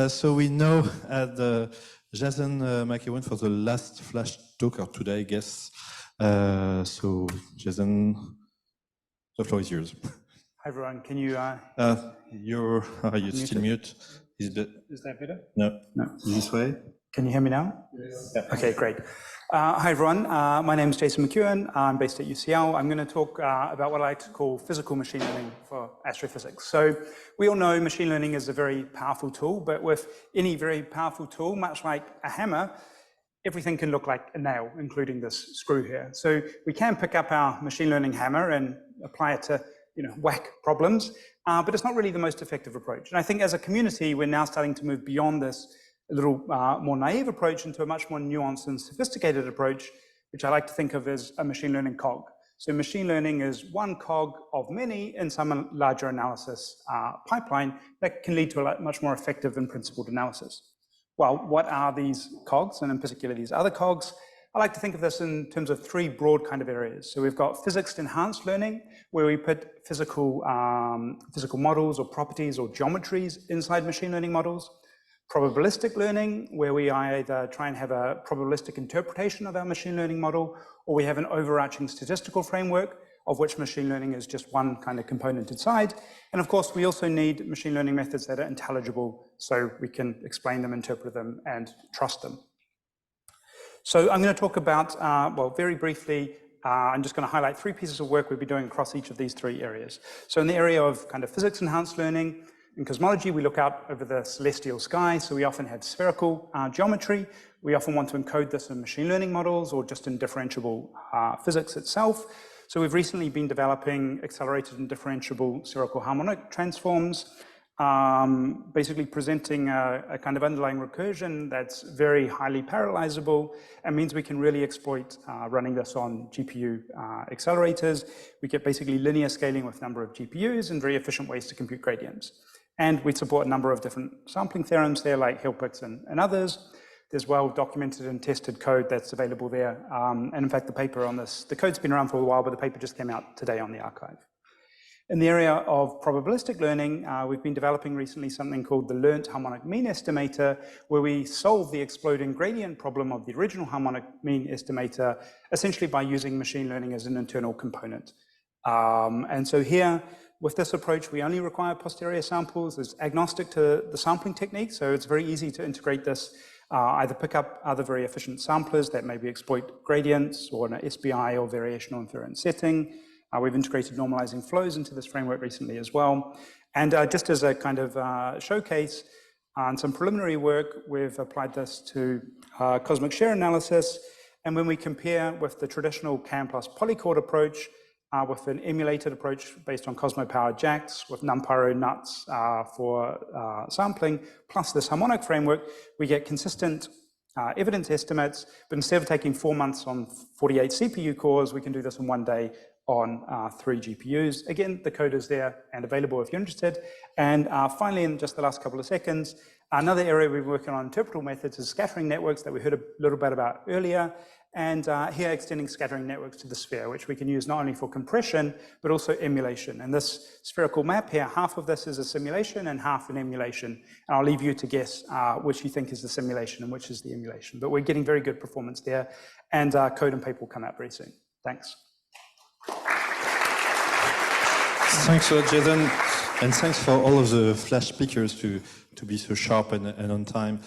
So we know Jason McEwen for the last Flash talker today, I guess. So Jason, the floor is yours. Hi everyone, can you... You're still mute. Is that better? No. This way? Can you hear me now? Yes. Yeah. Okay, great. Hi everyone, my name is Jason McEwen. I'm based at UCL. I'm going to talk about what I like to call physical machine learning for astrophysics. So we all know machine learning is a very powerful tool, but with any very powerful tool, much like a hammer, everything can look like a nail, including this screw here. So we can pick up our machine learning hammer and apply it to whack problems, but it's not really the most effective approach. And I think as a community, we're now starting to move beyond this a little more naive approach into a much more nuanced and sophisticated approach, which I like to think of as a machine learning cog. So machine learning is one cog of many in some larger analysis pipeline that can lead to a much more effective and principled analysis. Well, what are these cogs, and in particular these other cogs? I like to think of this in terms of three broad kind of areas. So we've got physics-enhanced learning, where we put physical models or properties or geometries inside machine learning models. Probabilistic learning, where we either try and have a probabilistic interpretation of our machine learning model, or we have an overarching statistical framework, of which machine learning is just one kind of component inside. And of course, we also need machine learning methods that are intelligible, so we can explain them, interpret them, and trust them. So I'm going to talk about, well, very briefly, I'm just going to highlight three pieces of work we've been doing across each of these three areas. So in the area of kind of physics-enhanced learning, in cosmology, we look out over the celestial sky, so we often have spherical geometry. We often want to encode this in machine learning models or just in differentiable physics itself. So we've recently been developing accelerated and differentiable spherical harmonic transforms, basically presenting a kind of underlying recursion that's very highly parallelizable and means we can really exploit running this on GPU accelerators. We get basically linear scaling with number of GPUs and very efficient ways to compute gradients. And we support a number of different sampling theorems there, like Hilbert's and others. There's well-documented and tested code that's available there. And in fact, the paper on this, the code's been around for a while, but the paper just came out today on the archive. In the area of probabilistic learning, we've been developing recently something called the learned harmonic mean estimator, where we solve the exploding gradient problem of the original harmonic mean estimator, essentially by using machine learning as an internal component. And so here, with this approach, we only require posterior samples. It's agnostic to the sampling technique, so it's very easy to integrate this, either pick up other very efficient samplers that maybe exploit gradients or an SBI or variational inference setting. We've integrated normalizing flows into this framework recently as well. And just as a kind of showcase, on some preliminary work, we've applied this to cosmic share analysis. And when we compare with the traditional CAM plus polychord approach, with an emulated approach based on Cosmo-powered JAX with NumPyro nuts for sampling, plus this harmonic framework, we get consistent evidence estimates, but instead of taking 4 months on 48 CPU cores, we can do this in 1 day on 3 GPUs. Again, the code is there and available if you're interested. And finally, in just the last couple of seconds, another area we're working on interpretable methods is scattering networks that we heard a little bit about earlier. And here extending scattering networks to the sphere, which we can use not only for compression, but also emulation. And this spherical map here, half of this is a simulation and half an emulation. And I'll leave you to guess which you think is the simulation and which is the emulation. But we're getting very good performance there. And code and paper will come out very soon. Thanks. Thanks a lot, Jason. And thanks for all of the Flash speakers to be so sharp and on time.